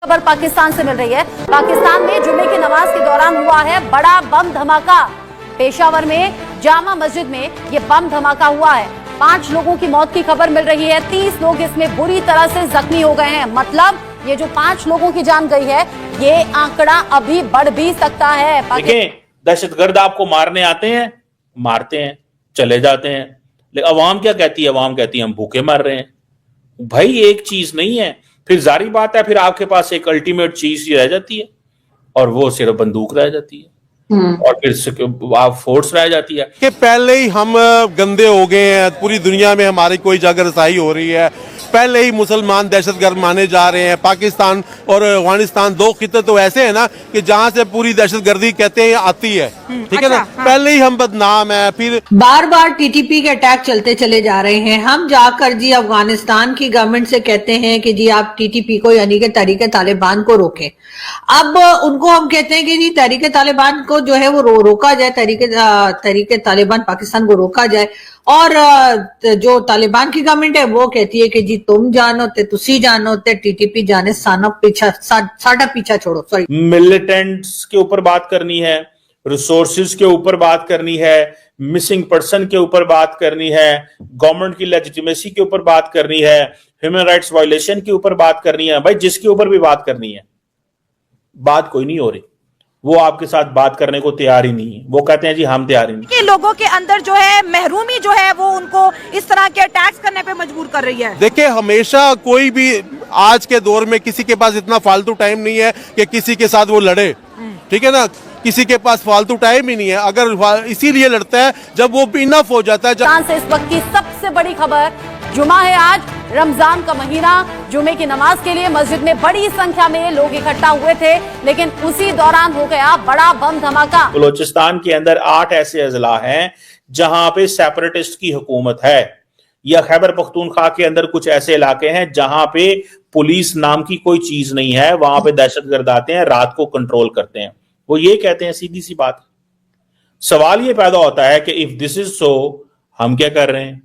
खबर पाकिस्तान से मिल रही है। पाकिस्तान में जुमे की नमाज के दौरान हुआ है बड़ा बम धमाका। पेशावर में जामा मस्जिद में ये बम धमाका हुआ है। 5 लोगों की मौत की खबर मिल रही है। 30 लोग इसमें बुरी तरह से जख्मी हो गए हैं। मतलब ये जो 5 लोगों की जान गई है, ये आंकड़ा अभी बढ़ भी सकता है। देखिए, दहशतगर्द आपको मारने आते हैं, मारते हैं, चले जाते हैं, लेकिन अवाम क्या कहती है? अवाम कहती है हम भूखे मर रहे हैं। भाई एक चीज नहीं है, फिर जारी बात है, फिर आपके पास एक अल्टीमेट चीज ही रह जाती है और वो सिर्फ बंदूक रह जाती है और फिर आप फोर्स रह जाती है कि पहले ही हम गंदे हो गए हैं, पूरी दुनिया में हमारी कोई जगह रसाई हो रही है, पहले ही मुसलमान दहशतगर्द माने जा रहे हैं। पाकिस्तान और अफगानिस्तान 2 खिते तो ऐसे हैं ना कि जहां से पूरी दहशतगर्दी कहते हैं आती है, ठीक है ना। पहले ही हम बदनाम है। फिर बार बार टीटीपी के अटैक चलते चले जा रहे हैं। हम जाकर जी अफगानिस्तान की गवर्नमेंट से कहते हैं कि जी आप टीटीपी को यानी कि तहरीक तालिबान को रोकें। अब उनको हम कहते हैं कि जी तहरीक तालिबान को जो है वो रोका जाए, तहरीक तालिबान पाकिस्तान को रोका जाए। और जो तालिबान की गवर्नमेंट है वो कहती है कि जी तुम जानो ते तुसी जानो ते टीटीपी जाने साडा पीछा छोड़ो। सॉरी, मिलिटेंट्स के ऊपर बात करनी है, रिसोर्सेज के ऊपर बात करनी है, मिसिंग पर्सन के ऊपर बात करनी है, गवर्नमेंट की लेजिटिमेसी के ऊपर बात करनी है, ह्यूमन राइट्स वायलेशन के ऊपर बात करनी है। भाई जिसके ऊपर भी बात करनी है, बात कोई नहीं हो रही। वो आपके साथ बात करने को तैयार ही नहीं है। वो कहते हैं जी हम तैयार ही नहीं। कि लोगों के अंदर जो है महरूमी जो है वो उनको इस तरह के अटैक्स करने पे मजबूर कर रही है। देखिए, हमेशा कोई भी आज के दौर में किसी के पास इतना फालतू टाइम नहीं है कि किसी के साथ वो लड़े, ठीक है ना। किसी के पास फालतू टाइम ही नहीं है। अगर इसीलिए लड़ता है जब वो इनफ हो जाता है। से इस वक्त की सबसे बड़ी खबर, जुमा है आज, रमजान का महीना। जुमे की नमाज के लिए मस्जिद में बड़ी संख्या में लोग इकट्ठा हुए थे, लेकिन उसी दौरान हो गया बड़ा बम धमाका। बलोचिस्तान के अंदर 8 ऐसे अजला हैं जहां पे सेपरेटिस्ट की हुकूमत है, या खैबर पख्तूनख्वा के अंदर कुछ ऐसे इलाके हैं जहां पे पुलिस नाम की कोई चीज नहीं है। वहां पे दहशतगर्द आते हैं, रात को कंट्रोल करते हैं। वो ये कहते हैं, सीधी सी बात। सवाल ये पैदा होता है कि इफ दिस इज सो, हम क्या कर रहे हैं?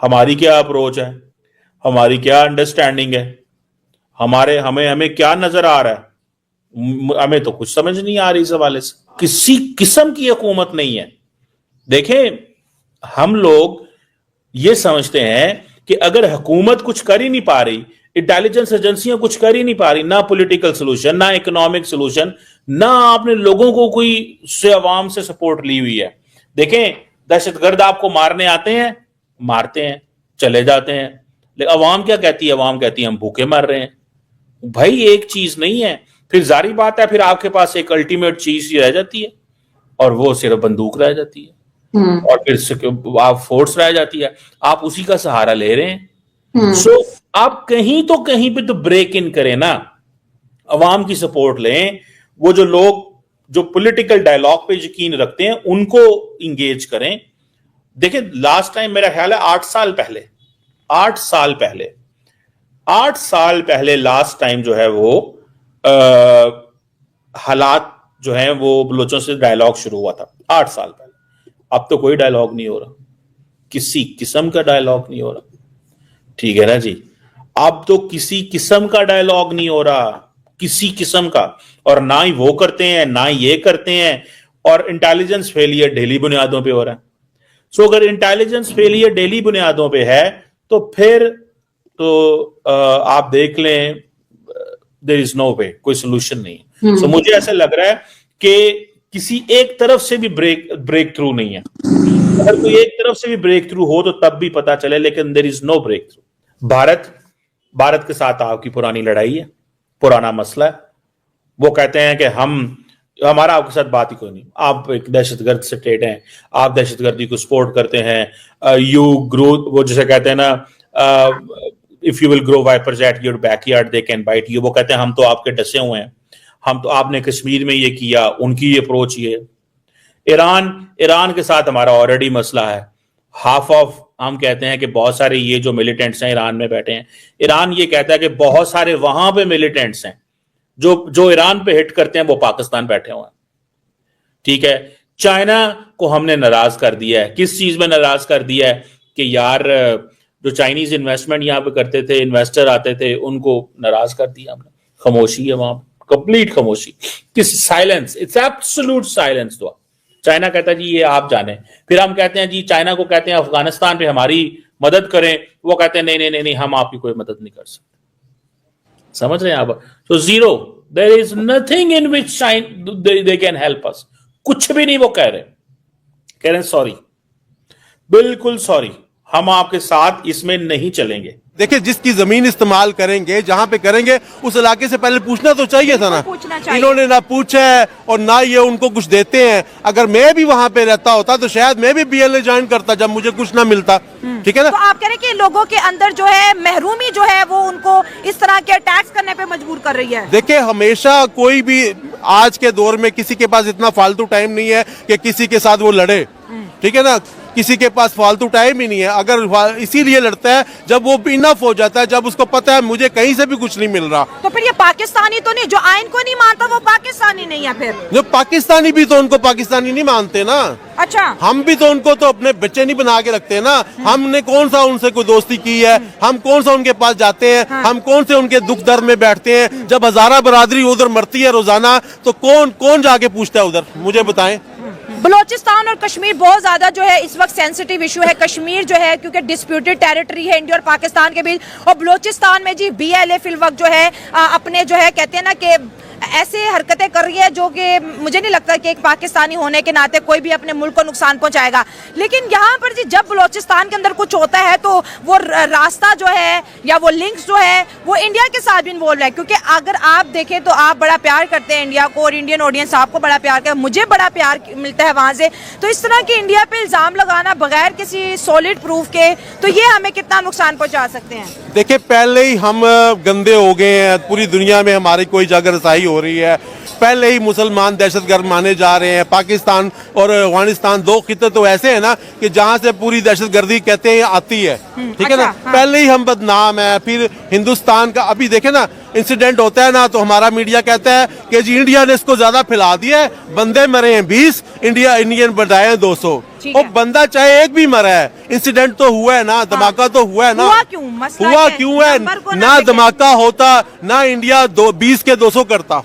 हमारी क्या अप्रोच है? हमारी क्या अंडरस्टैंडिंग है? हमें क्या नजर आ रहा है? हमें तो कुछ समझ नहीं आ रही इस हवाले से। किसी किस्म की हुकूमत नहीं है। देखें, हम लोग ये समझते हैं कि अगर हुकूमत कुछ कर ही नहीं पा रही, इंटेलिजेंस एजेंसियां कुछ कर ही नहीं पा रही, ना पॉलिटिकल सोल्यूशन, ना इकोनॉमिक सोल्यूशन, ना आपने लोगों को कोई से अवाम से सपोर्ट ली हुई है। देखें, दहशतगर्द आपको मारने आते हैं, मारते हैं, चले जाते हैं, लेकिन अवाम क्या कहती है? अवाम कहती है हम भूखे मर रहे हैं। भाई एक चीज नहीं है, फिर जारी बात है, फिर आपके पास एक अल्टीमेट चीज ही रह जाती है और वो सिर्फ बंदूक रह जाती है और फिर आप फोर्स रह जाती है। आप उसी का सहारा ले रहे हैं। सो आप कहीं पे तो ब्रेक इन करें ना, अवाम की सपोर्ट लें। वो जो लोग जो पॉलिटिकल डायलॉग पे यकीन रखते हैं उनको इंगेज करें। देखिए, लास्ट टाइम मेरा ख्याल है 8 साल पहले लास्ट टाइम जो है वो हालात जो है वो बलोचों से डायलॉग शुरू हुआ था 8 साल पहले। अब तो कोई डायलॉग नहीं हो रहा, किसी किस्म का डायलॉग नहीं हो रहा, ठीक है ना जी। अब तो किसी किस्म का डायलॉग नहीं हो रहा, किसी किस्म का। और ना ही वो करते हैं, ना ही ये करते हैं। और इंटेलिजेंस फेलियर डेली बुनियादों पे हो रहा है। सो अगर इंटेलिजेंस फेलियर डेली बुनियादों पे है तो फिर तो आप देख लें, देयर इज नो वे, कोई सोल्यूशन नहीं। सो मुझे ऐसा लग रहा है कि किसी एक तरफ से भी ब्रेक थ्रू नहीं है। अगर कोई एक तरफ से भी ब्रेक थ्रू हो तो तब भी पता चले, लेकिन there is no breakthrough. Bharat के साथ आपकी पुरानी लड़ाई है, पुराना मसला है। वो कहते हैं कि हमारा आपके साथ बात ही कोई नहीं, आप एक दहशतगर्द स्टेट हैं, आप दहशतगर्दी को सपोर्ट करते हैं। यू ग्रो, वो जैसे कहते हैं ना, if you will grow vipers at your backyard they can bite you. वो कहते हैं हम तो आपके डसे हुए हैं, हम तो, आपने कश्मीर में ये किया, उनकी अप्रोच ये। ईरान के साथ हमारा ऑलरेडी मसला है। हम कहते हैं कि बहुत सारे ये जो मिलिटेंट्स हैं ईरान में बैठे हैं, ईरान ये कहता है कि बहुत सारे वहां पे मिलिटेंट्स हैं जो ईरान पे हिट करते हैं, वो पाकिस्तान बैठे हुए हैं, ठीक है। चाइना को हमने नाराज कर दिया है। किस चीज में नाराज कर दिया है? कि यार जो चाइनीज इन्वेस्टमेंट यहाँ पे करते थे, इन्वेस्टर आते थे, उनको नाराज कर दिया हमने। खामोशी है वहां, कंप्लीट खामोशी, किस साइलेंस, इट्स एब्सोल्यूट साइलेंस। तो चाइना कहता है जी ये आप जाने, फिर हम कहते हैं जी चाइना को कहते हैं अफगानिस्तान पे हमारी मदद करें, वो कहते हैं नहीं नहीं नहीं नहीं हम आपकी कोई मदद नहीं कर सकते। समझ रहे हैं आप? तो zero, there is nothing in which they can help us, कुछ भी नहीं वो कह रहे हैं सॉरी, बिल्कुल सॉरी, हम आपके साथ इसमें नहीं चलेंगे। देखिए जिसकी जमीन इस्तेमाल करेंगे, जहां पे करेंगे, उस इलाके से पहले पूछना तो चाहिए था ना। पूछना चाहिए। इन्होंने ना पूछा है और ना ये उनको कुछ देते हैं। अगर मैं भी वहां पे रहता होता तो शायद मैं भी BLA ज्वाइन करता जब मुझे कुछ ना मिलता। ठीक है ना? तो आप कह रहे हैं कि लोगों के अंदर जो है महरूमी जो है वो उनको इस तरह के अटैक्स करने पे मजबूर कर रही है। देखिए हमेशा कोई भी आज के दौर में किसी के पास इतना फालतू टाइम नहीं है कि किसी के साथ वो लड़े। ठीक है ना? किसी के पास फालतू टाइम ही नहीं है। अगर इसीलिए लड़ता है जब वो इनफ हो जाता है, जब उसको पता है मुझे कहीं से भी कुछ नहीं मिल रहा। तो फिर ये पाकिस्तानी तो नहीं, जो आइन को नहीं मानता वो पाकिस्तानी नहीं है फिर? जो पाकिस्तानी भी तो उनको पाकिस्तानी नहीं मानते ना। अच्छा, हम भी तो उनको तो अपने बच्चे नहीं बना के रखते ना। हमने कौन सा उनसे कोई दोस्ती की है? हम कौन सा उनके पास जाते हैं? हम कौन से उनके दुख दर्द में बैठते हैं? जब हजारा बरादरी उधर मरती है रोजाना तो कौन जाके पूछता है उधर? मुझे बताएं। बलोचिस्तान और कश्मीर बहुत ज्यादा जो है इस वक्त सेंसिटिव इशू है। कश्मीर जो है क्योंकि डिस्प्यूटेड टेरिटरी है इंडिया और पाकिस्तान के बीच, और बलोचिस्तान में जी BLA फिल वक्त जो है अपने जो है कहते हैं ना कि ऐसे हरकतें कर रही है जो कि मुझे नहीं लगता कि एक पाकिस्तानी होने के नाते कोई भी अपने मुल्क को नुकसान पहुंचाएगा। लेकिन यहाँ पर जी जब बलोचिस्तान के अंदर कुछ होता है तो वो रास्ता जो है या वो लिंक्स जो है वो इंडिया के साथ भी इन्वॉल्व है। क्योंकि अगर आप देखें तो आप बड़ा प्यार करते हैं इंडिया को और इंडियन ऑडियंस आपको बड़ा प्यार करता है, मुझे बड़ा प्यार मिलता है वहां से। तो इस तरह की इंडिया पे इल्जाम लगाना बगैर किसी सॉलिड प्रूफ के, तो ये हमें कितना नुकसान पहुंचा सकते हैं? देखिए पहले ही हम गंदे हो गए हैं, पूरी दुनिया में हमारी कोई जगह रसाई हो रही है। पहले ही मुसलमान दहशतगर्द माने जा रहे हैं। पाकिस्तान और अफगानिस्तान दो खिते तो ऐसे हैं ना कि जहां से पूरी दहशतगर्दी कहते हैं आती है। ठीक है ना? हाँ। पहले ही हम बदनाम है। फिर हिंदुस्तान का अभी देखे ना इंसिडेंट होता है ना तो हमारा मीडिया कहता है कि जी इंडिया ने इसको ज्यादा फैला दिया है, बंदे मरे हैं 20, इंडियन बढ़ाए हैं 200। और बंदा चाहे एक भी मरा है, इंसिडेंट तो हुआ है ना, धमाका तो हुआ है ना। हुआ क्यों? मसला हुआ है, क्यों है? नंबर को ना देखें। धमाका होता ना इंडिया 20 के 200 करता।